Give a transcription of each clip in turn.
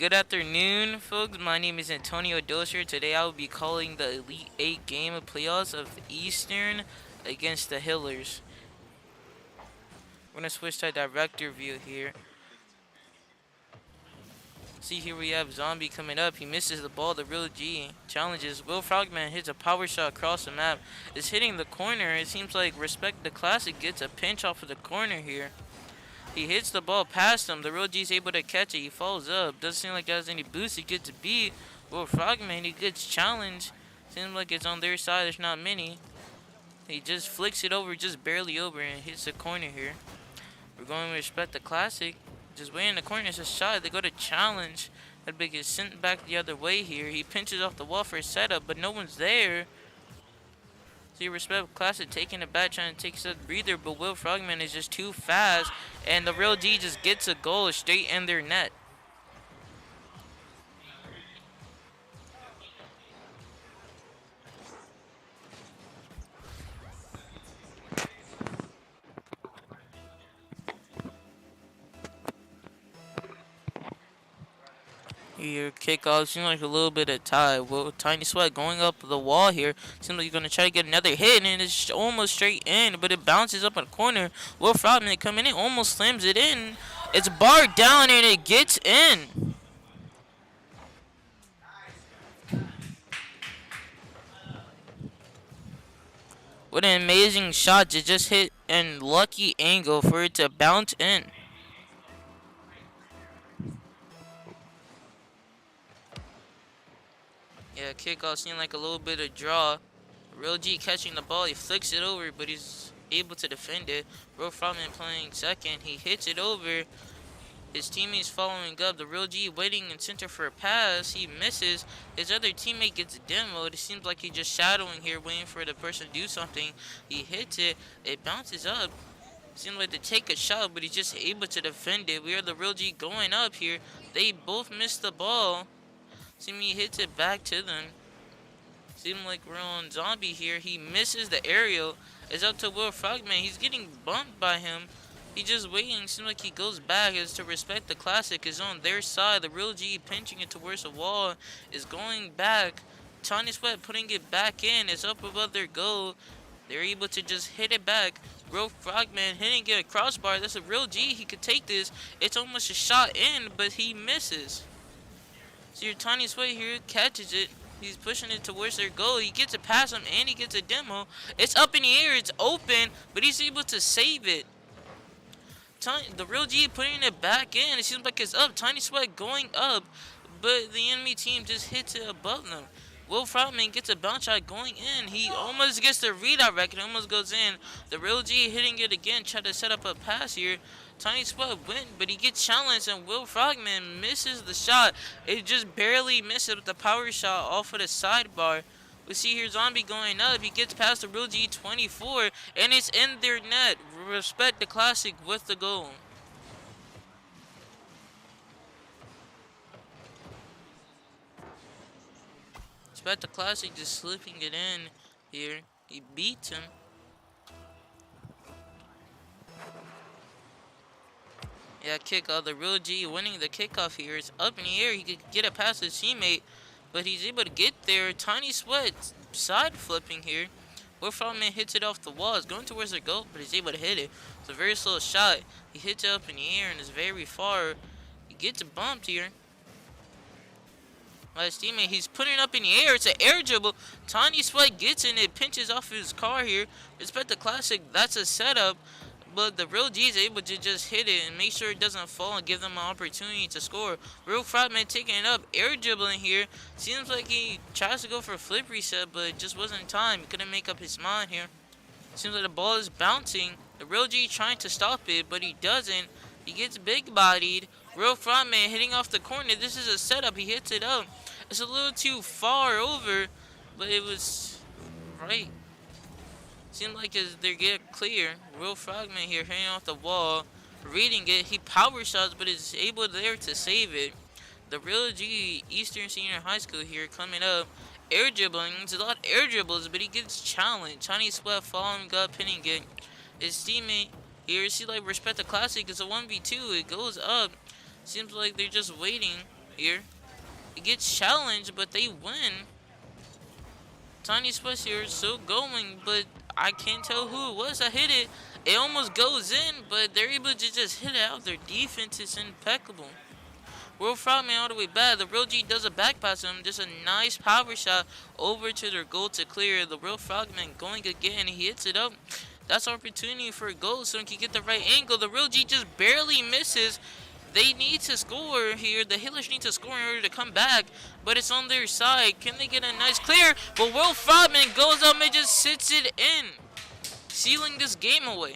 Good afternoon, folks. My name is Antonio Dozier. Today I will be calling the Elite 8 game of playoffs of Eastern against the Hillers. We're going to switch to director view here. See, here we have Zombie coming up. He misses the ball. The real G challenges. Will Frogman hits a power shot across the map. Is hitting the corner. It seems like Respect the Classic gets a pinch off of the corner here. He hits the ball past him. The real G is able to catch it. He falls up. Doesn't seem like he has any boost. He gets beat. Will Frogman, he gets challenged. Seems like it's on their side. There's not many. He just flicks it over, just barely over, and hits the corner here. We're going to Respect the Classic. Just way in the corner. It's a shot. They go to challenge. That big is sent back the other way here. He pinches off the wall for a setup, but no one's there. See, Respect Classic taking it back, trying to take a breather, but Will Frogman is just too fast, and the real G just gets a goal straight in their net. Here, kickoff, seems like a little bit of tie. Well, Tiny Sweat going up the wall here. Seems like he's going to try to get another hit, and it's almost straight in, but it bounces up in the corner. Will Frogman coming in, almost slams it in. It's barred down, and it gets in. What an amazing shot to just hit and lucky angle for it to bounce in. Yeah, kickoff seemed like a little bit of draw. Real G catching the ball, he flicks it over, but he's able to defend it. Real Frogman playing second, he hits it over. His teammates following up. The Real G waiting in center for a pass. He misses. His other teammate gets demoed. It seems like he's just shadowing here, waiting for the person to do something. He hits it. It bounces up. Seems like to take a shot, but he's just able to defend it. We are the Real G going up here. They both missed the ball. See me hits it back to them. Seems like we're on Zombie here. He misses the aerial. It's up to Will Frogman. He's getting bumped by him. He just waiting. Seems like he goes back. As to Respect the Classic is on their side. The Real G pinching it towards the wall is going back. Tiny Sweat putting it back in. It's up above their goal. They're able to just hit it back. Real Frogman hitting it a crossbar. That's a Real G. He could take this. It's almost a shot in, but he misses. So your Tiny Sweat here catches it. He's pushing it towards their goal. He gets it past him, and he gets a demo. It's up in the air. It's open, but he's able to save it. The Real G putting it back in. It seems like it's up. Tiny Sweat going up, but the enemy team just hits it above them. Will Frogman gets a bounce shot going in. He almost gets the redirect. It almost goes in. The Real G hitting it again. Try to set up a pass here. Tiny Sweat went, but he gets challenged, and Will Frogman misses the shot. It just barely misses with the power shot off of the sidebar. We see here Zombie going up. He gets past the Real G 24, and it's in their net. Respect the Classic with the goal. Respect the Classic just slipping it in here. He beats him. Yeah, kickoff. The Real G winning the kickoff here. It's up in the air. He could get it past his teammate, but he's able to get there. Tiny Sweat side flipping here. Will Frogman hits it off the wall. It's going towards their goal, but he's able to hit it. It's a very slow shot. He hits it up in the air and is very far. He gets bumped here by his teammate. He's putting it up in the air. It's an air dribble. Tiny Sweat gets in it, pinches off his car here. Respect the Classic. That's a setup. But the Real G is able to just hit it and make sure it doesn't fall and give them an opportunity to score. Real Frogman taking it up, air dribbling here. Seems like he tries to go for a flip reset, but it just wasn't time. He couldn't make up his mind here. Seems like the ball is bouncing. The Real G trying to stop it, but he doesn't. He gets big bodied. Real Frogman hitting off the corner. This is a setup. He hits it up. It's a little too far over, but it was right. Seemed like as they get clear. Real Frogman here hitting off the wall, reading it. He power shots, but is able there to save it. The Real G Eastern Senior High School here coming up. Air dribbling. It's a lot of air dribbles, but he gets challenged. Tiny Sweat following up, pinning it. His teammate here, see like Respect the Classic. It's a 1v2. It goes up. Seems like they're just waiting. here. He gets challenged, but they win. Tiny Swiss here is still going, but I can't tell who it was that hit it. It almost goes in, but they're able to just hit it out. Their defense is impeccable. World Frogman all the way back. The Real G does a back pass to him. Just a nice power shot over to their goal to clear. The Real Frogman going again. He hits it up. That's an opportunity for a goal so he can get the right angle. The Real G just barely misses. They need to score here. The Hitlers need to score in order to come back, but it's on their side. Can they get a nice clear? But World Frogman goes up and just sits it in, sealing this game away.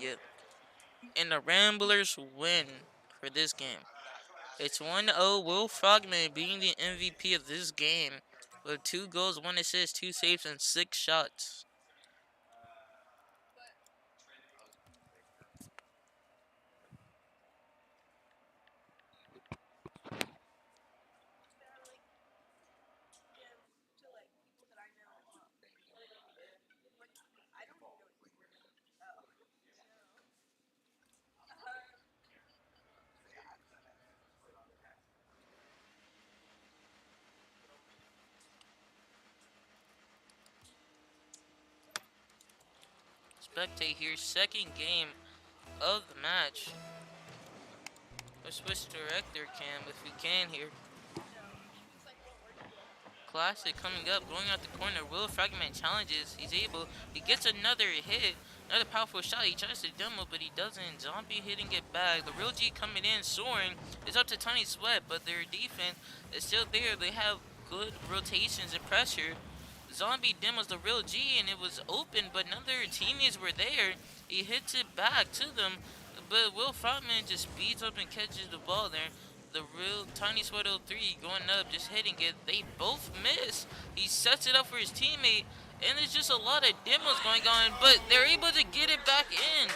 Yep. And the Ramblers win for this game. It's 1-0. Will Frogman being the MVP of this game with 2 goals, 1 assist, 2 saves, and 6 shots. Spectate here, second game of the match. Let's switch director cam if we can here. Classic coming up, going out the corner. Will Frogman challenges. He's able. He gets another hit. Another powerful shot. He tries to demo, but he doesn't. Zombie hitting it back. The Real G coming in, soaring. It's up to Tiny Sweat, but their defense is still there. They have good rotations and pressure. Zombie demos the Real G, and it was open, but none of their teammates were there. He hits it back to them, but Will Frogman just speeds up and catches the ball there. The Real Tiny Sweat 03 going up, just hitting it. They both miss. He sets it up for his teammate, and there's just a lot of demos going on, but they're able to get it back in.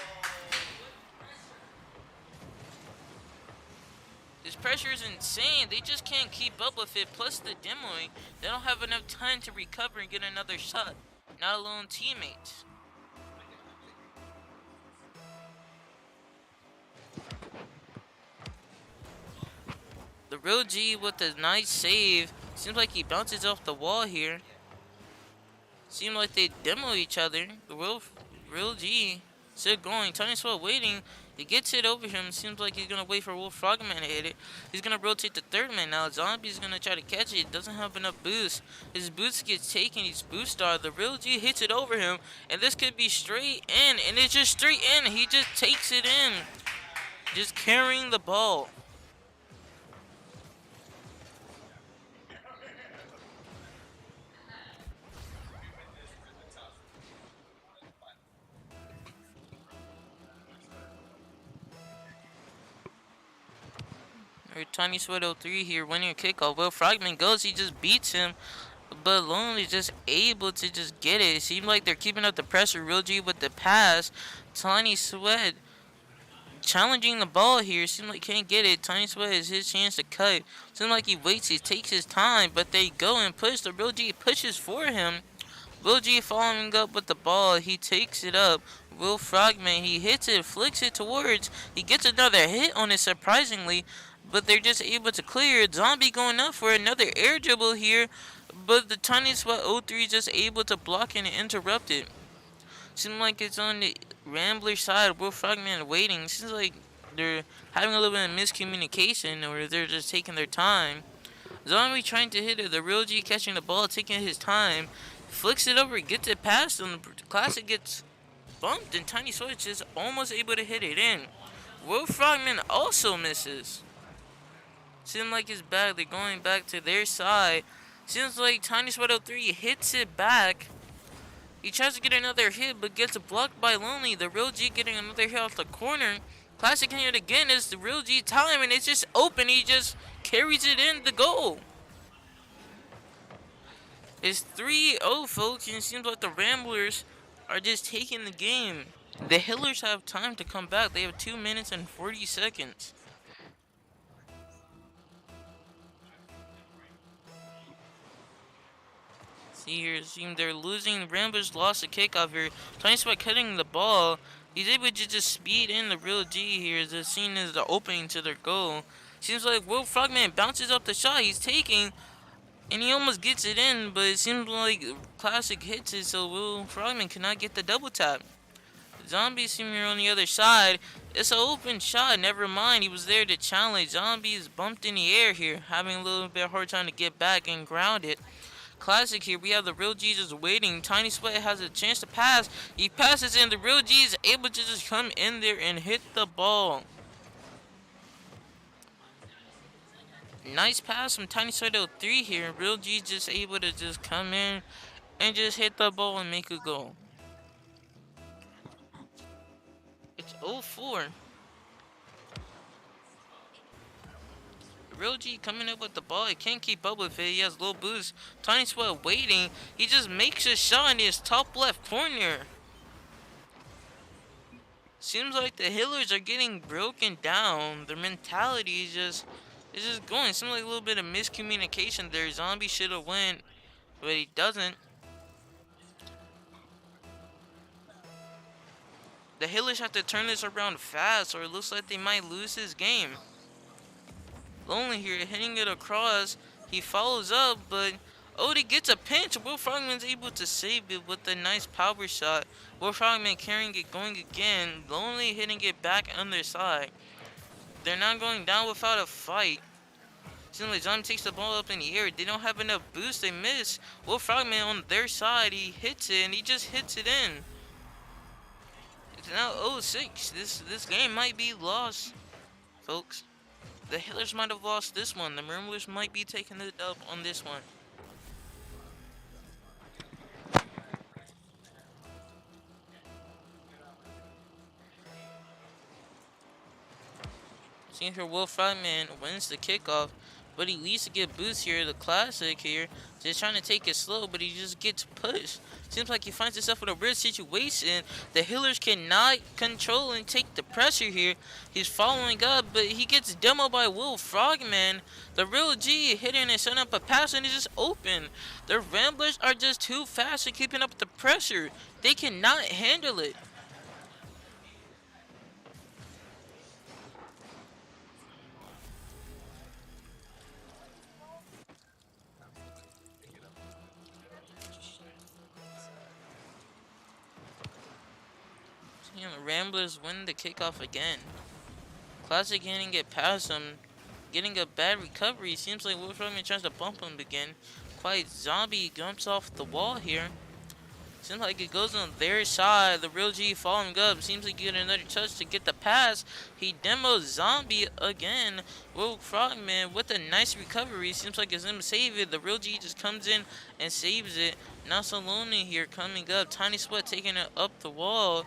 This pressure is insane. They just can't keep up with it. Plus the demoing, they don't have enough time to recover and get another shot. Not alone teammates. The Real G with a nice save. Seems like he bounces off the wall here. Seems like they demo each other. The Real G still going. Tiny Swell waiting. He gets it over him. Seems like he's gonna wait for Wolf Frogman to hit it. He's gonna rotate the third man now. Zombie's gonna try to catch it. Doesn't have enough boost. His boost gets taken. He's boost star. The Real G hits it over him, and this could be straight in. And it's just straight in. He just takes it in, just carrying the ball. Or Tiny Sweat 03 here winning a kickoff. Will Frogman goes, he just beats him. But Lonely's just able to just get it. It seems like they're keeping up the pressure. Real G with the pass. Tiny Sweat challenging the ball here. Seems like he can't get it. Tiny Sweat is his chance to cut. Seems like he waits. He takes his time. But they go and push. The Real G pushes for him. Will G following up with the ball. He takes it up. Will Frogman, he hits it, flicks it towards. He gets another hit on it surprisingly. But they're just able to clear it. Zombie going up for another air dribble here. But the Tiny Sweat 03 is just able to block and interrupt it. Seems like it's on the Rambler side. Will Frogman waiting. Seems like they're having a little bit of miscommunication, or they're just taking their time. Zombie trying to hit it. The Real G catching the ball, taking his time. Flicks it over, gets it past him. The Classic gets bumped, and Tiny Sweat is almost able to hit it in. Will Frogman also misses. Seems like it's bad. They're going back to their side. Seems like Tiny Sweat 03 hits it back. He tries to get another hit, but gets blocked by Lonely. The Real G getting another hit off the corner. Classic hitting it again. It's the Real G time, and it's just open. He just carries it in the goal. It's 3-0, folks, and it seems like the Ramblers are just taking the game. The Hillers have time to come back. They have 2 minutes and 40 seconds. See here, seem they're losing. Ramblers lost a kickoff here. Tiny Sweat cutting the ball. He's able to just speed in the real G here. The scene is the opening to their goal. Seems like Will Frogman bounces up the shot he's taking, and he almost gets it in, but it seems like Classic hits it, so Will Frogman cannot get the double tap. Zombie seem here on the other side. It's an open shot. Never mind. He was there to challenge. Zombies bumped in the air here, having a little bit hard time to get back and ground it. Classic here. We have the real G just waiting. Tiny Sweat has a chance to pass. He passes in. The real G is able to just come in there and hit the ball. Nice pass from Tiny Sweat 03 here. Real G just able to just come in and just hit the ball and make a goal. It's 0-4. Real G coming up with the ball. He can't keep up with it. He has low boost. Tiny Sweat waiting. He just makes a shot in his top left corner. Seems like the Hillers are getting broken down. Their mentality is just going. Seems like a little bit of miscommunication there. Zombie should have went, but he doesn't. The Hillers have to turn this around fast, or it looks like they might lose this game. Lonely here, hitting it across. He follows up, but Odie gets a pinch. Will Frogman's able to save it with a nice power shot. Will Frogman carrying it, going again. Lonely hitting it back underside. They're not going down without a fight. Seems like Zombie takes the ball up in the air. They don't have enough boost. They miss. Will Frogman on their side. He hits it, and he just hits it in. It's now 0-6. This game might be lost, folks. The Hillers might have lost this one. The Ramblers might be taking the dub on this one. Seeing here, Will Frogman wins the kickoff, but he needs to get boost here. The Classic here, just trying to take it slow, but he just gets pushed. Seems like he finds himself in a weird situation. The Hillers cannot control and take the pressure here. He's following up, but he gets demoed by Will Frogman. The real G hitting and setting up a pass, and it's just open. The Ramblers are just too fast at keeping up with the pressure. They cannot handle it. The Ramblers win the kickoff again. Classic getting get past him, getting a bad recovery. Seems like Will Frogman tries to bump him again. Quite Zombie jumps off the wall here. Seems like it goes on their side. The real G following up. Seems like you get another touch to get the pass. He demos Zombie again. Will Frogman with a nice recovery. Seems like it's him to save it. The real G just comes in and saves it. Now Saloni here coming up. Tiny Sweat taking it up the wall.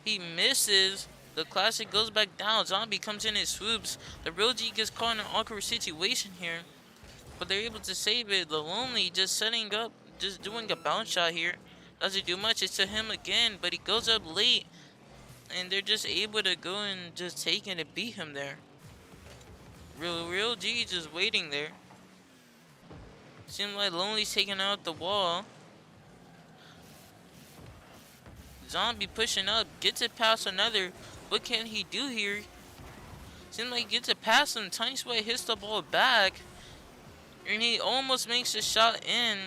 He misses. The Classic goes back down. Zombie comes in and swoops. The real G gets caught in an awkward situation here, but they're able to save it. The Lonely just setting up, just doing a bounce shot here. Doesn't do much. It's to him again, but he goes up late, and they're just able to go and just take it and beat him there. Real G just waiting there. Seems like Lonely's taking out the wall. Zombie pushing up, gets it past another. What can he do here? Seems like he gets it past him. Tiny Sweat hits the ball back, and he almost makes the shot in.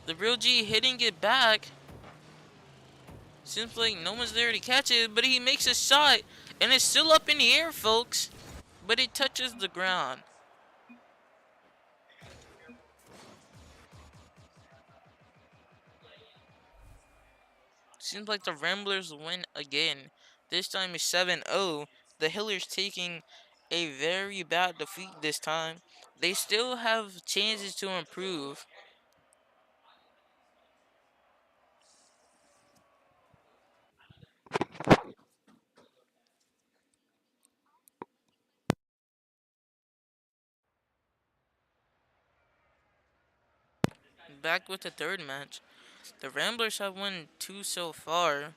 The real G hitting it back. Seems like no one's there to catch it, but he makes a shot, and it's still up in the air, folks. But it touches the ground. Seems like the Ramblers win again. This time it's 7-0. The Hillers taking a very bad defeat this time. They still have chances to improve. Back with the third match. The Ramblers have won 2 so far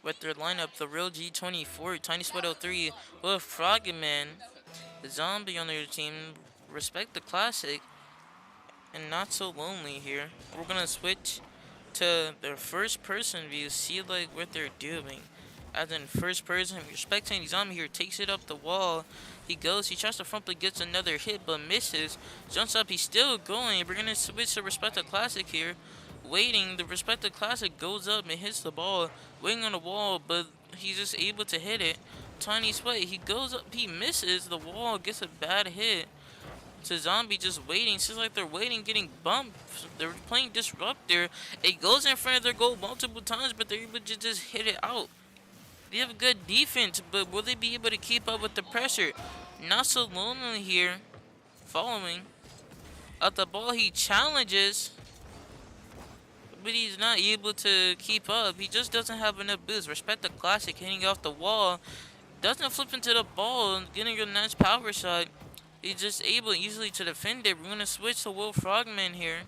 with their lineup. The real G24, Tiny Sweat 03, with Frogman, the Zombie on their team. Respect the Classic. and not so lonely here. We're gonna switch to their first person view, see like what they're doing. As in first person, you're spectating zombie here, takes it up the wall. He goes, he tries to front play, gets another hit but misses. Jumps up, he's still going. We're gonna switch to Respect the Classic here. Waiting, the Respect the Classic goes up and hits the ball. Waiting on the wall, but he's just able to hit it. Tiny Sweat, he goes up, he misses the wall, gets a bad hit. To Zombie just waiting. Seems like they're waiting, getting bumped. They're playing Disruptor. It goes in front of their goal multiple times, but they're able to just hit it out. They have good defense, but will they be able to keep up with the pressure? Not so lonely here. Following. At the ball, he challenges, but he's not able to keep up. He just doesn't have enough boost. Respect the Classic, hitting off the wall. Doesn't flip into the ball and getting a nice power shot. He's just able easily to defend it. We're going to switch to Will Frogman here.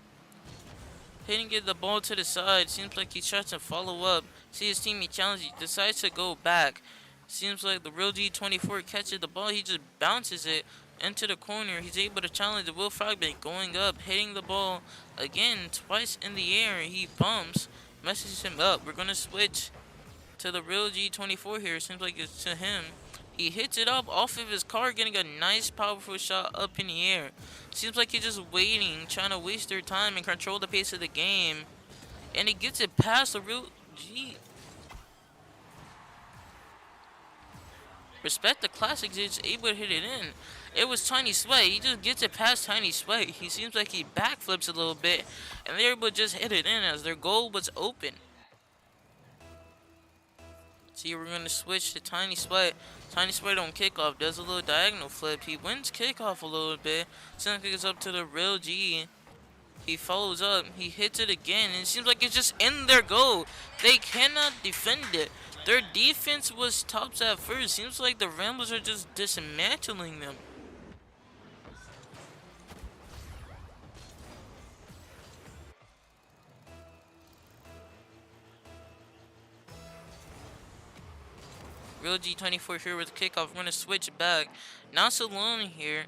Hitting it the ball to the side. Seems like he tries to follow up. See his teammate challenge. He decides to go back. Seems like the real G24 catches the ball. He just bounces it into the corner. He's able to challenge the Will Frogman. Going up. Hitting the ball again twice in the air. He bumps. Messes him up. We're going to switch to the real G24 here. Seems like it's to him. He hits it up off of his car, getting a nice powerful shot up in the air. Seems like he's just waiting, trying to waste their time and control the pace of the game. And he gets it past the real G. Respect the Classics is able to hit it in. It was Tiny Sweat. He just gets it past Tiny Sweat. He seems like he backflips a little bit, and they're able to just hit it in as their goal was open. See, we're going to switch to Tiny Sweat. Tiny Sweat on kickoff does a little diagonal flip. He wins kickoff a little bit. Seems like it's up to the real G. He follows up. He hits it again. And it seems like it's just in their goal. They cannot defend it. Their defense was tops at first. Seems like the Ramblers are just dismantling them. Real G24 here with kickoff. We're going to switch back. Not so long here.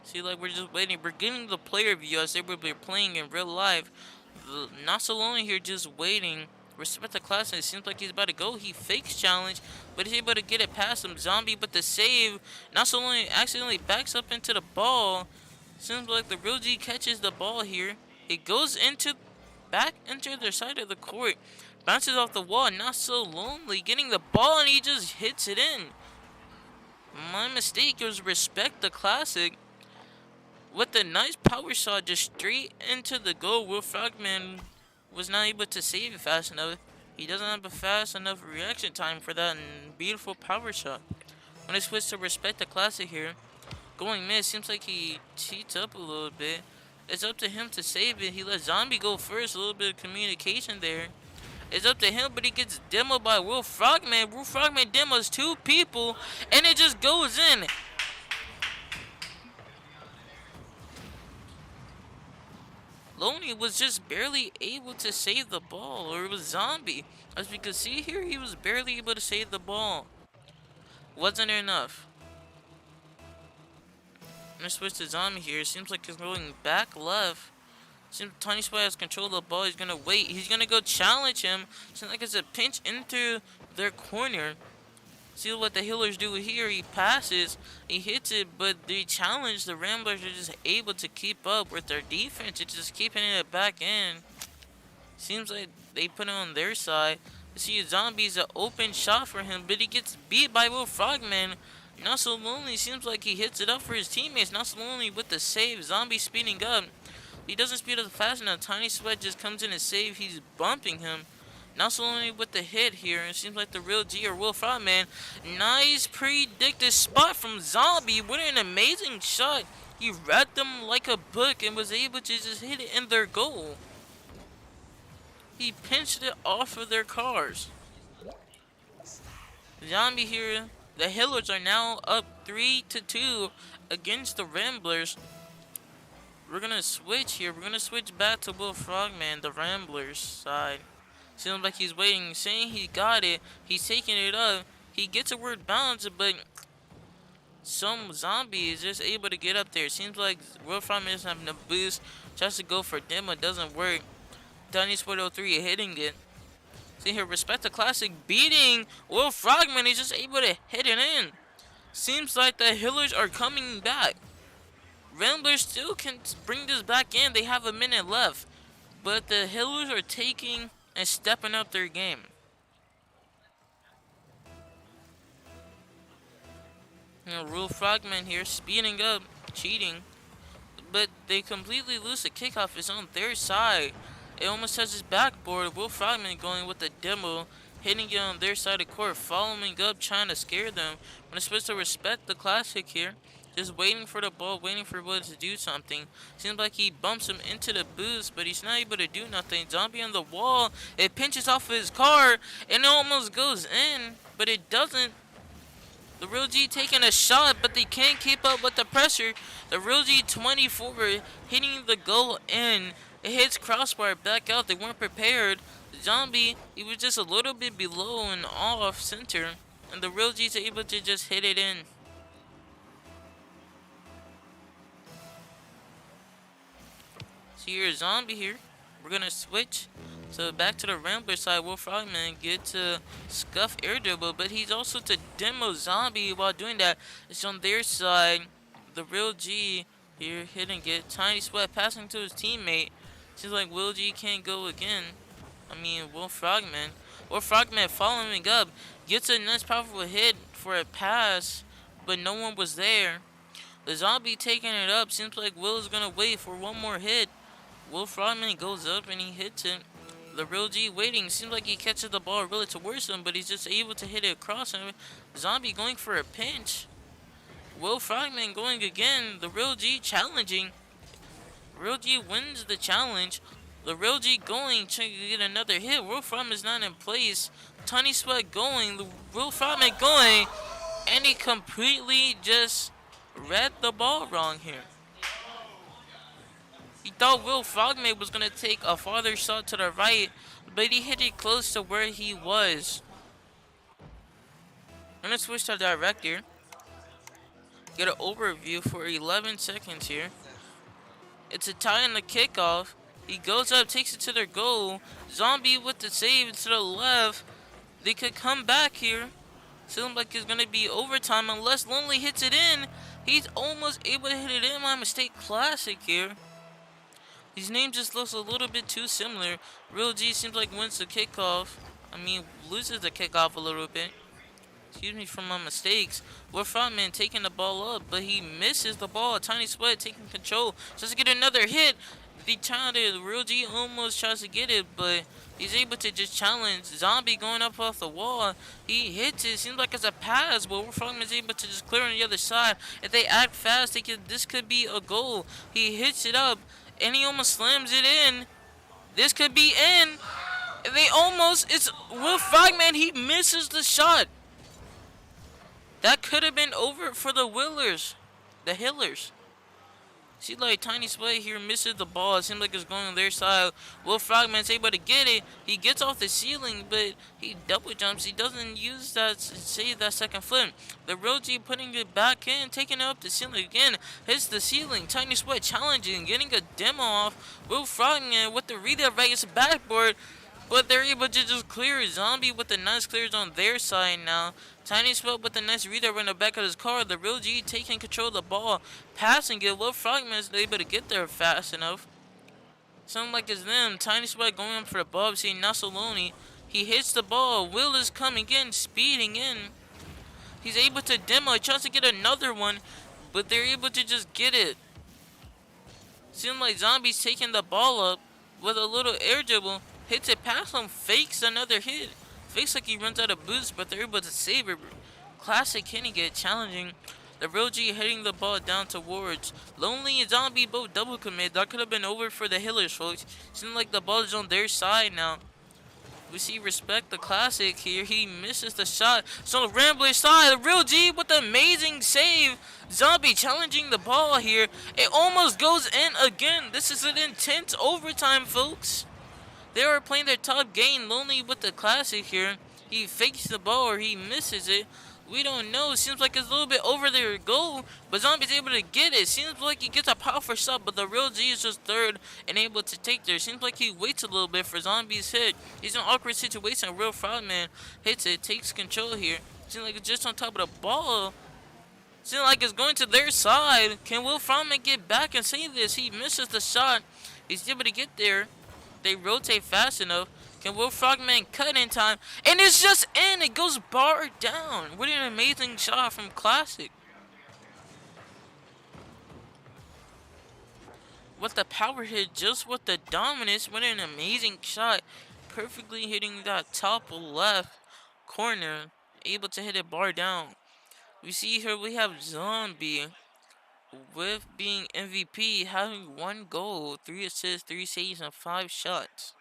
See, like, we're just waiting. We're getting the player view as they were playing in real life. Not so long here, just waiting. Respect the Class, and it seems like he's about to go. He fakes challenge, but he's able to get it past him. Zombie, but the save. Not so long, accidentally backs up into the ball. Seems like the real G catches the ball here. It goes back into their side of the court. Bounces off the wall, not so lonely. Getting the ball, and he just hits it in. My mistake, it was Respect the Classic. With the nice power shot just straight into the goal, Will Frogman was not able to save it fast enough. He doesn't have a fast enough reaction time for that beautiful power shot. When I switch to Respect the Classic here, going mid, seems like he cheats up a little bit. It's up to him to save it. He let Zombie go first, a little bit of communication there. It's up to him, but he gets demoed by Will Frogman. Will Frogman demos two people, and it just goes in. Loney was just barely able to save the ball, or it was Zombie. As we can see here, he was barely able to save the ball. Wasn't enough. I'm gonna switch to Zombie here. Seems like he's going back left. Seems Tiny Sweat has control of the ball. He's gonna wait. He's gonna go challenge him. Seems like it's a pinch into their corner. See what the healers do here. He passes, he hits it, but the challenge, the Ramblers are just able to keep up with their defense. It's just keeping it back in. Seems like they put it on their side. See, Zombie's an open shot for him, but he gets beat by Will Frogman. Not so lonely. Seems like he hits it up for his teammates. Not so lonely with the save. Zombie speeding up. He doesn't speed up fast enough. Tiny Sweat just comes in and save. He's bumping him. Not so only with the hit here, it seems like the real G or Will Frogman. Nice predicted spot from Zombie. What an amazing shot. He read them like a book and was able to just hit it in their goal. He pinched it off of their cars. Zombie here. The Hillers are now up 3-2 against the Ramblers. We're going to switch here. We're going to switch back to Will Frogman, the Ramblers side. Seems like he's waiting, saying he got it. He's taking it up. He gets a word bounce, but some zombie is just able to get up there. Seems like Will Frogman is having a boost. Tries to go for demo, doesn't work. Donnie Sport 03 hitting it. See here, Respect the Classic beating Will Frogman. He's just able to hit it in. Seems like the Healers are coming back. Ramblers still can bring this back in. They have a minute left. But the Healers are taking and stepping up their game. You know, Will Frogman here speeding up, cheating. But they completely lose the kickoff. It's on their side. It almost touches backboard. Will Frogman going with the demo, hitting it on their side of court, following up, trying to scare them. When it's supposed to Respect the Classic here, just waiting for the ball, waiting for Will to do something. Seems like he bumps him into the boost, but he's not able to do nothing. Zombie on the wall, it pinches off his car, and it almost goes in, but it doesn't. The Real G taking a shot, but they can't keep up with the pressure. The Real G 24 hitting the goal in. It hits crossbar back out. They weren't prepared. The Zombie, he was just a little bit below and off center. And the Real G's able to just hit it in. See here, Zombie here. We're going to switch. So back to the Rambler side, Will Frogman get to scuff air dribble, but he's also to demo Zombie while doing that. It's on their side. The Real G here hitting it. Tiny Sweat passing to his teammate. Seems like Will G can't go again. Will Frogman. Will Frogman following up. Gets a nice powerful hit for a pass, but no one was there. The Zombie taking it up. Seems like Will is going to wait for one more hit. Will Frogman goes up and he hits it. The Real G waiting. Seems like he catches the ball really towards him, but he's just able to hit it across him. Zombie going for a pinch. Will Frogman going again. The Real G challenging. Real G wins the challenge. The Real G going to get another hit. Will Frogman is not in place. Tiny Sweat going. The Will Frogman going. And he completely just read the ball wrong here. He thought Will Frogman was going to take a farther shot to the right, but he hit it close to where he was. I'm going to switch to director. Get an overview for 11 seconds here. It's a tie in the kickoff. He goes up, takes it to their goal. Zombie with the save to the left. They could come back here. Seems like it's going to be overtime unless Lonely hits it in. He's almost able to hit it in. My mistake. Classic here. These names just looks a little bit too similar. Real G seems like wins the kickoff. Loses the kickoff a little bit. Excuse me for my mistakes. Will Frogman taking the ball up, but he misses the ball. Tiny Sweat taking control. Just to get another hit. The Real G almost tries to get it, but he's able to just challenge. Zombie going up off the wall. He hits it. Seems like it's a pass, but Will Frogman is able to just clear on the other side. If they act fast, this could be a goal. He hits it up. And he almost slams it in. This could be in. It's Will Frogman. He misses the shot. That could have been over for the Willers. The Hillers. See, like Tiny Sweat here misses the ball. It seems like it's going on their side. Will Frogman's able to get it. He gets off the ceiling, but he double jumps. He doesn't use that, save that second flip. The Real G putting it back in, taking it up the ceiling again. Hits the ceiling. Tiny Sweat challenging, getting a demo off. Will Frogman with the redirect backboard. But they're able to just clear it. Zombie with the nice clears on their side now. Tiny Sweat with the nice reader in the back of his car. The Real G taking control of the ball. Passing it. Will Frogman is able to get there fast enough. Something like it's them. Tiny Sweat going up for the ball. See Nasoloni. He hits the ball. Will is coming in. Speeding in. He's able to demo. He tries to get another one. But they're able to just get it. Seems like Zombie's taking the ball up with a little air dribble. Hits it past him, fakes another hit. Fakes like he runs out of boost, but they're able to save it. Classic hitting it, challenging. The Real G hitting the ball down towards Lonely and Zombie both double commit. That could have been over for the Hillers, folks. Seems like the ball is on their side now. We see Respect the Classic here. He misses the shot. So the Rambler side, the Real G with the amazing save. Zombie challenging the ball here. It almost goes in again. This is an intense overtime, folks. They are playing their top game. Lonely with the Classic here. He fakes the ball or he misses it. We don't know. Seems like it's a little bit over their goal, but Zombie's able to get it. Seems like he gets a powerful shot, but the real G is just third and able to take there. Seems like he waits a little bit for Zombie's hit. He's in an awkward situation. Real Frogman hits it, takes control here. Seems like it's just on top of the ball. Seems like it's going to their side. Can Will Frogman get back and save this? He misses the shot. He's able to get there. They rotate fast enough. Can Will Frogman cut in time? And it's just in. It goes bar down. What an amazing shot from Classic. With the power hit, just with the dominance. What an amazing shot. Perfectly hitting that top left corner. Able to hit it bar down. We see here we have Zombie with being MVP, having 1 goal, 3 assists, 3 saves, and 5 shots.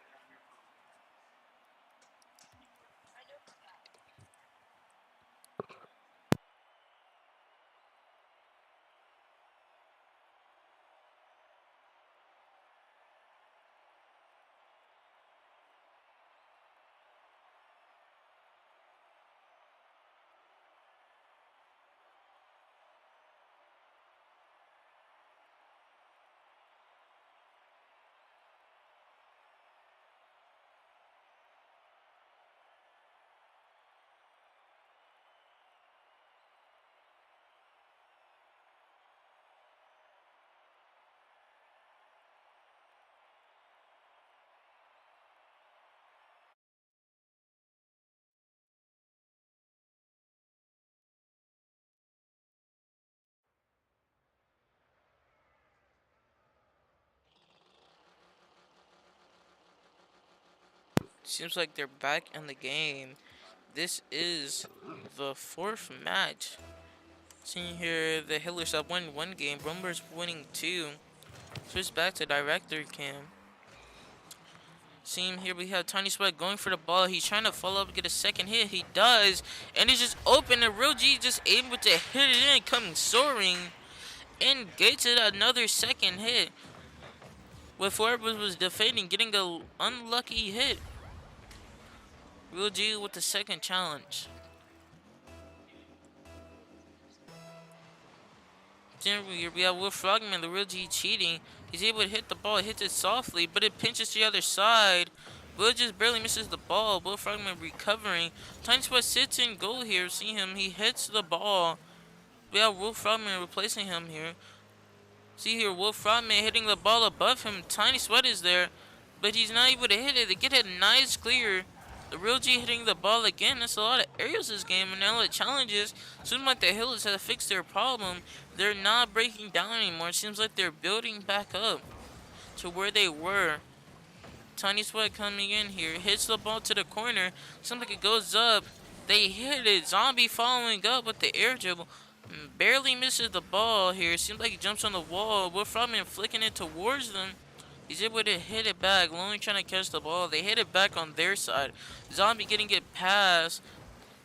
Seems like they're back in the game. This is the 4th match. Seeing here, the Hillers have won 1 game, Brumber's winning 2. Switch back to director cam. Seeing here, we have Tiny Sweat going for the ball. He's trying to follow up, get a second hit. He does, and it's just open. And Real G just able to hit it in, coming soaring, and gets it another second hit. With whoever was defending, getting a unlucky hit. Real G with the second challenge. Then we have Will Frogman, the Real G cheating. He's able to hit the ball, hits it softly, but it pinches to the other side. Will just barely misses the ball. Will Frogman recovering. Tiny Sweat sits in goal here. See him, he hits the ball. We have Will Frogman replacing him here. See here, Will Frogman hitting the ball above him. Tiny Sweat is there, but he's not able to hit it. They get a nice clear. The Real G hitting the ball again. That's a lot of aerials this game, and now it challenges. Seems like the Hillers have fixed their problem. They're not breaking down anymore. It seems like they're building back up to where they were. Tiny Sweat coming in here. Hits the ball to the corner. Seems like it goes up. They hit it. Zombie following up with the air dribble. Barely misses the ball here. Seems like he jumps on the wall. Will Frogman flicking it towards them. He's able to hit it back. Lonely trying to catch the ball. They hit it back on their side. Zombie getting it past.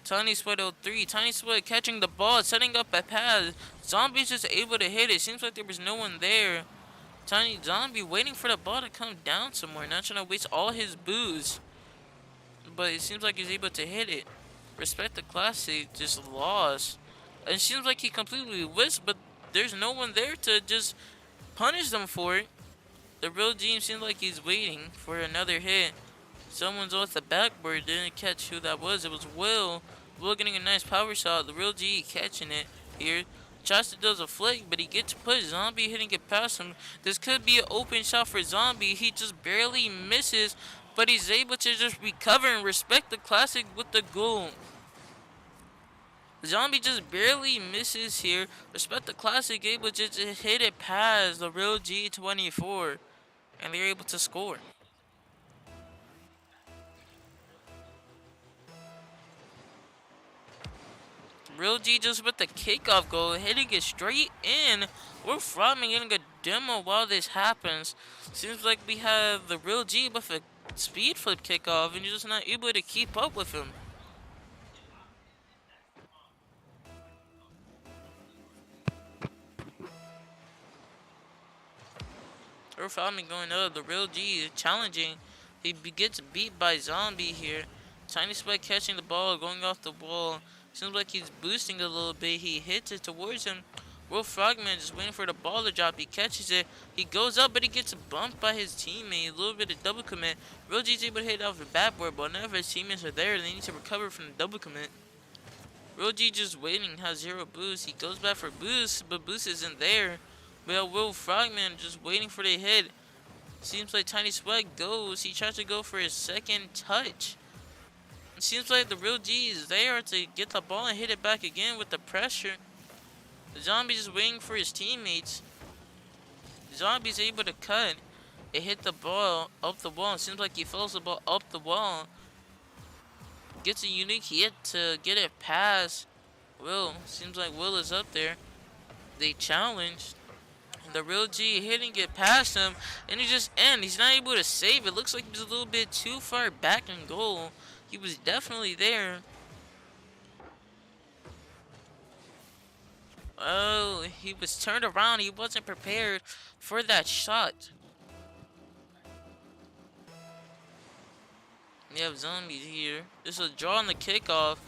Tiny Sweat 03. Tiny Sweat catching the ball, setting up a pass. Zombie's just able to hit it. Seems like there was no one there. Tiny Zombie waiting for the ball to come down somewhere. Not trying to waste all his booze. But it seems like he's able to hit it. Respect the Classic just lost. And it seems like he completely whiffed, but there's no one there to just punish them for it. The Real G seems like he's waiting for another hit. Someone's off the backboard. Didn't catch who that was. It was Will. Will getting a nice power shot. The Real G catching it here. Chasta does a flick, but he gets pushed. Zombie hitting it past him. This could be an open shot for Zombie. He just barely misses, but he's able to just recover and respect the Classic with the goal. Zombie just barely misses here. Respect the Classic, able to just hit it past the Real G24. And they're able to score. Real G just with the kickoff goal, hitting it straight in. We're Frogman getting a demo while this happens. Seems like we have the Real G with a speed flip kickoff, and you're just not able to keep up with him. We're Frogman going up. The Real G is challenging. He gets beat by Zombie here. Tiny Sweat catching the ball, going off the wall. Seems like he's boosting a little bit. He hits it towards him. Will Frogman just waiting for the ball to drop. He catches it. He goes up, but he gets bumped by his teammate. A little bit of double commit. Real G's able to hit off the backboard, but none of his teammates are there. They need to recover from the double commit. Real G just waiting, has zero boost. He goes back for boost, but boost isn't there. Well, Will Frogman just waiting for the hit. Seems like Tiny Sweat goes. He tries to go for his second touch. It seems like the Real G is there to get the ball and hit it back again with the pressure. The Zombie's just waiting for his teammates. The Zombie's able to cut. It hit the ball up the wall. It seems like he follows the ball up the wall. Gets a unique hit to get it past Will. Seems like Will is up there. They challenged. The Real G hitting it past him, and he just ends. He's not able to save it. Looks like he was a little bit too far back in goal. He was definitely there. Oh, he was turned around. He wasn't prepared for that shot. We have zombies here. This is a draw on the kickoff.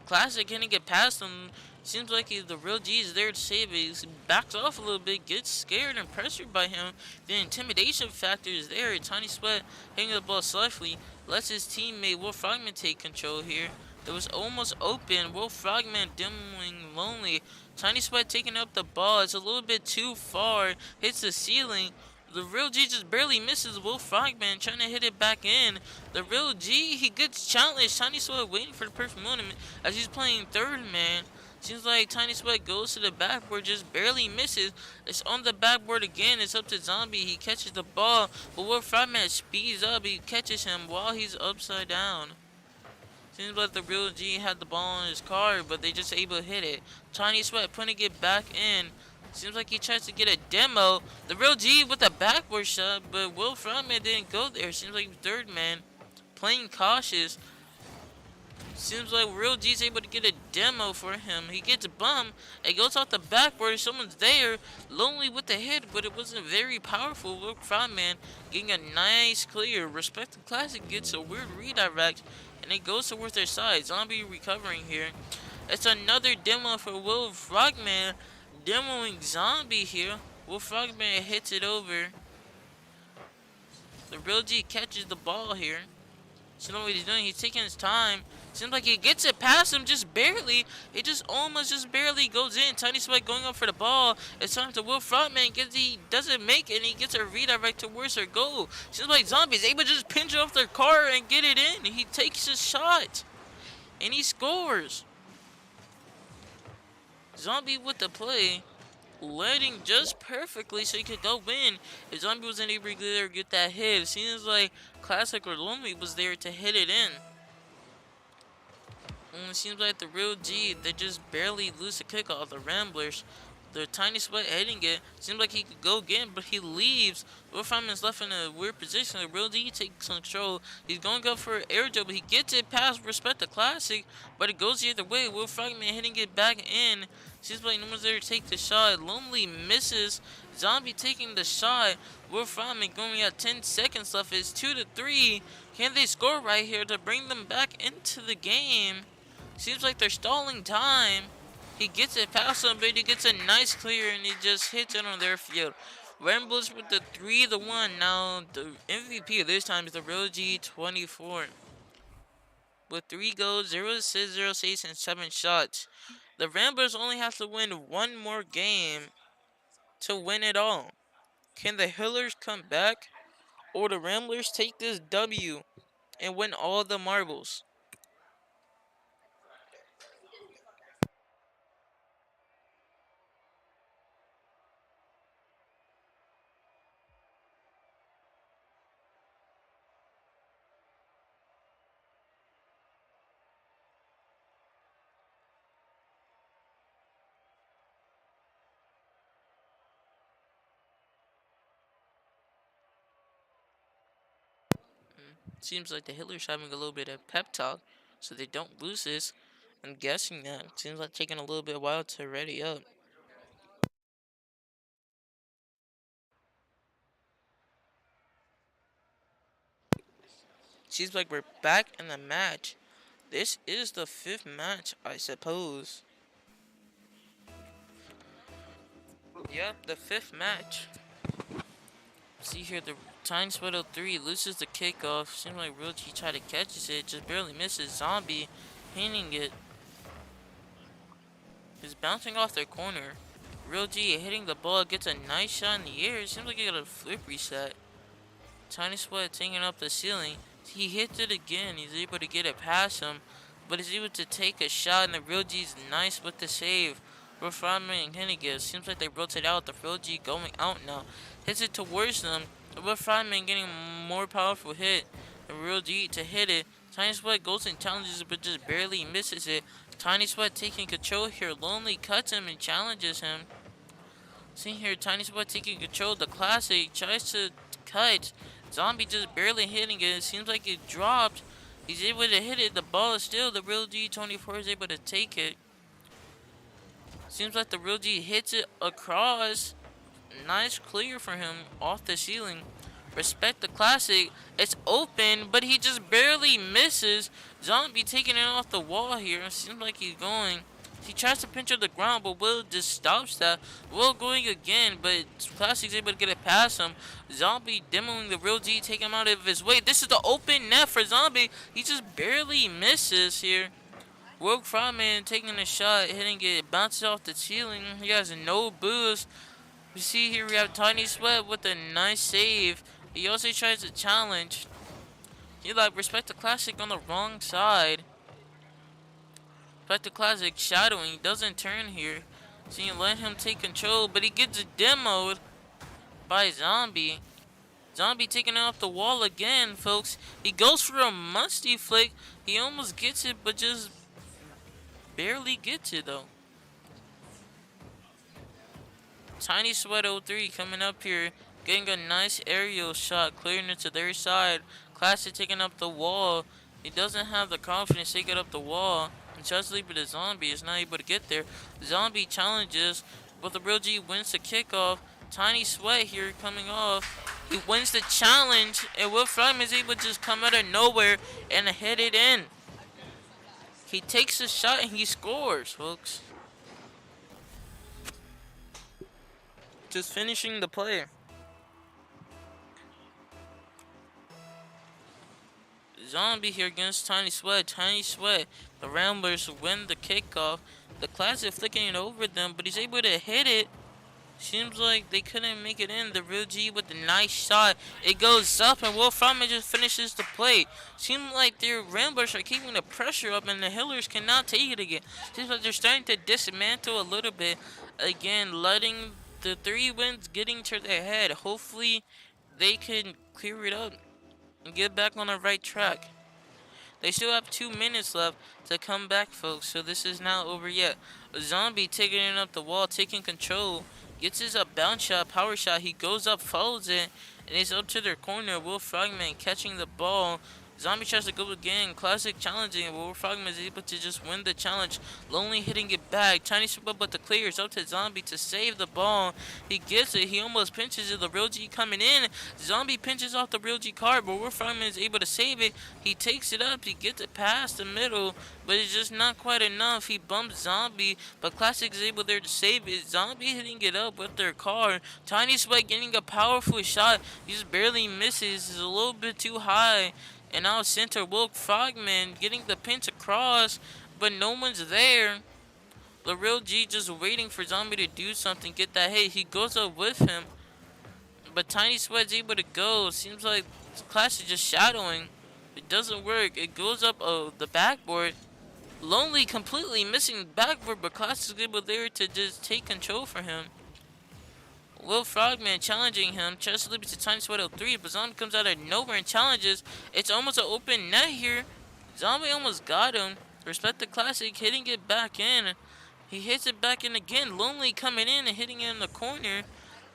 Classic can't get past him. Seems like the Real G is there to save it. He backs off a little bit, gets scared and pressured by him. The intimidation factor is there. Tiny Sweat hitting the ball softly. Lets his teammate Wolf Frogman take control here. It was almost open. Wolf Frogman demoing lonely. Tiny Sweat taking up the ball. It's a little bit too far. Hits the ceiling. The Real G just barely misses Wolf Frogman trying to hit it back in. The Real G, he gets challenged. Tiny Sweat waiting for the perfect moment as he's playing third man. Seems like Tiny Sweat goes to the backboard, just barely misses. It's on the backboard again. It's up to Zombie. He catches the ball, but Wolf Frogman speeds up. He catches him while he's upside down. Seems like the Real G had the ball in his car, but they just able to hit it. Tiny Sweat putting it back in. Seems like he tries to get a demo. The Real G with a backward shot, but Will Frogman didn't go there. Seems like third man playing cautious. Seems like Real G's able to get a demo for him. He gets bumped. It goes off the backboard. Someone's there. Lonely with the hit, but it wasn't very powerful. Will Frogman getting a nice clear. Respect the Classic gets a weird redirect, and it goes towards their side. Zombie recovering here. It's another demo for Will Frogman. Demoing Zombie here. Will Frogman hits it over. The Real G catches the ball here. So you know what he's doing? He's taking his time. Seems like he gets it past him just barely. It just almost just barely goes in. Tiny Sweat going up for the ball. It's time to Will Frogman. He doesn't make it, and he gets a redirect towards their goal. Seems like Zombie's able to just pinch off their car and get it in. He takes his shot, and he scores. Zombie with the play. Landing just perfectly so he could go win. If Zombie wasn't able to get that hit, it seems like Classic or Lonely was there to hit it in. And it seems like the Real G, they just barely lose the kickoff. The Ramblers, the Tiny Sweat hitting it. Seems like he could go again, but he leaves. Will Frogman's left in a weird position. The Real G takes control. He's going up for an air jump, but he gets it past Respect the Classic, but it goes the other way. Will Frogman hitting it back in. Seems like no one's there to take the shot. Lonely misses. Zombie taking the shot. Will Frogman going at 10 seconds left. It's 2-3. Can they score right here to bring them back into the game? Seems like they're stalling time. He gets it past him, but he gets a nice clear, and he just hits it on their field. Ramblers with the 3-1. Now, the MVP this time is the Real G24. With 3 goals, 0 assists, 0 saves, and 7 shots. The Ramblers only have to win one more game to win it all. Can the Hillers come back, or the Ramblers take this W and win all the marbles? Seems like the Hillers having a little bit of pep talk, so they don't lose this. I'm guessing that. Seems like taking a little bit while to ready up. Seems like we're back in the match. This is the fifth match, I suppose. Yep, the fifth match. See here, the Tiny Sweat 03 loses the kickoff. Seems like Real G tried to catch it, just barely misses. Zombie hitting it. He's bouncing off their corner. Real G hitting the ball, gets a nice shot in the air. Seems like he got a flip reset. Tiny Sweat taking up the ceiling. He hits it again. He's able to get it past him, but he's able to take a shot, and the Real G's nice with the save. Wolfram and Hennigan. Seems like they rotate out. The Real G going out now. Hits it towards them. Wolfram getting a more powerful hit. The Real G to hit it. Tiny Sweat goes and challenges it, but just barely misses it. Tiny Sweat taking control here. Lonely cuts him and challenges him. See here, Tiny Sweat taking control of the classic. Tries to cut. Zombie just barely hitting it. It seems like it dropped. He's able to hit it. The ball is still. The Real G24 is able to take it. Seems like the Real G hits it across. Nice clear for him off the ceiling. Respect the classic. It's open, but he just barely misses. Zombie taking it off the wall here. Seems like he's going. He tries to pinch on the ground, but Will just stops that. Will going again, but Classic's able to get it past him. Zombie demoing the Real G, taking him out of his way. This is the open net for Zombie. He just barely misses here. Rogue Frogman taking a shot, hitting it, bounces off the ceiling. He has no boost. We see here we have Tiny Sweat with a nice save. He also tries to challenge. He like respect the classic on the wrong side. Respect the classic shadowing, doesn't turn here. So you let him take control, but he gets demoed by Zombie. Zombie taking it off the wall again, folks. He goes for a musty flick. He almost gets it, but just barely gets it though. Tiny Sweat 03 coming up here, getting a nice aerial shot, clearing it to their side. Classic taking up the wall. He doesn't have the confidence to take it up the wall. And tries to leave it to Zombie. Is not able to get there. Zombie challenges, but the Real G wins the kickoff. Tiny Sweat here coming off. He wins the challenge, and Will Frogman is able to just come out of nowhere and hit it in. He takes a shot and he scores, folks. Just finishing the play. Zombie here against Tiny Sweat. Tiny Sweat, the Ramblers win the kickoff. The Classic flicking it over them, but he's able to hit it. Seems like they couldn't make it in. The Real G with the nice shot. It goes up and Will Frogman just finishes the play. Seems like their Ramblers are keeping the pressure up and the Hillers cannot take it again. Seems like they're starting to dismantle a little bit. Again, letting the 3 wins getting to their head. Hopefully they can clear it up and get back on the right track. They still have 2 minutes left to come back, folks, so this is not over yet. Zombie taking it up the wall, taking control. Gets his bounce shot, power shot. He goes up, follows it, and it's up to their corner. Will Frogman catching the ball. Zombie tries to go again. Classic challenging. Will Frogman is able to just win the challenge. Lonely hitting it back. Tiny Sweat, but the clear is up to Zombie to save the ball. He gets it. He almost pinches it. The Real G coming in. Zombie pinches off the Real G card, but Will Frogman is able to save it. He takes it up. He gets it past the middle, but it's just not quite enough. He bumps Zombie, but Classic is able there to save it. Zombie hitting it up with their car. Tiny Sweat getting a powerful shot. He just barely misses. It's a little bit too high. And now center Will Frogman getting the pinch across, but no one's there. The Real G just waiting for Zombie to do something, get that hit. He goes up with him, but Tiny Sweat's able to go. Seems like Clash is just shadowing. It doesn't work. It goes up the backboard. Lonely completely missing the backboard, but Clash is able there to just take control for him. Will Frogman challenging him, tries to leave it to Tiny Sweat 03, but Zombie comes out of nowhere and challenges. It's almost an open net here. Zombie almost got him. Respect the Classic, hitting it back in. He hits it back in again. Lonely coming in and hitting it in the corner.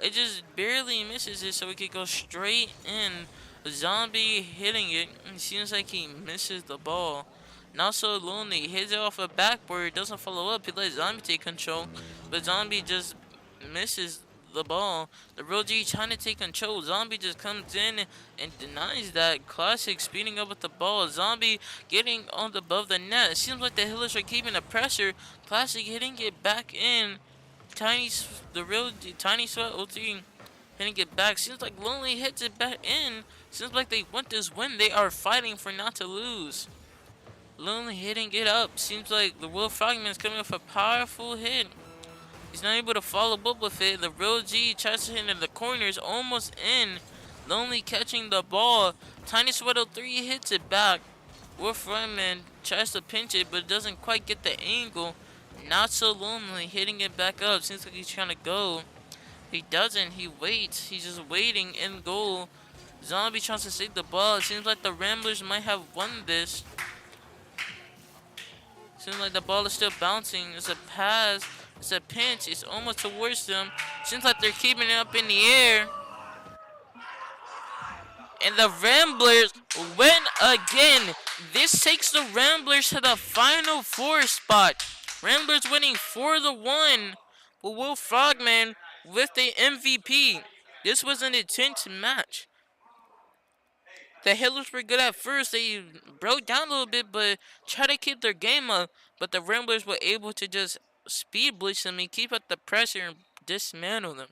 It just barely misses it, so it could go straight in. Zombie hitting it. It seems like he misses the ball. Not so Lonely. Hits it off a backboard. Doesn't follow up. He lets Zombie take control. But Zombie just misses the ball. The Real G trying to take control. Zombie just comes in and denies that. Classic speeding up with the ball. Zombie getting on the above the net. It seems like the Hillers are keeping the pressure. Classic hitting it back in. The Real G, Tiny Sweat OT hitting it back. Seems like Lonely hits it back in. Seems like they want this win. They are fighting for not to lose. Lonely hitting it up. Seems like the Will Frogman's coming off a powerful hit. He's not able to follow up with it. The Real G tries to hit in the corners, almost in. Lonely catching the ball. Tiny Sweato 3 hits it back. Will Frogman tries to pinch it, but doesn't quite get the angle. Not so Lonely hitting it back up. Seems like he's trying to go. He doesn't. He waits. He's just waiting in goal. Zombie tries to save the ball. It seems like the Ramblers might have won this. Seems like the ball is still bouncing. It's a pass. It's a pinch. It's almost towards them. Seems like they're keeping it up in the air. And the Ramblers win again. This takes the Ramblers to the final four spot. Ramblers winning 4-1. But Will Frogman with the MVP. This was an intense match. The Hillers were good at first. They broke down a little bit, but tried to keep their game up. But the Ramblers were able to just speed blitz them and keep up the pressure and dismantle them.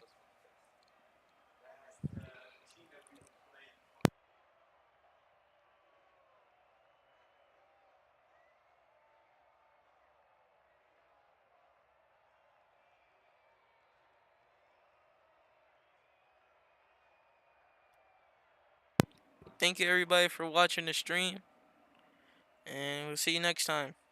Thank you everybody for watching the stream, and we'll see you next time.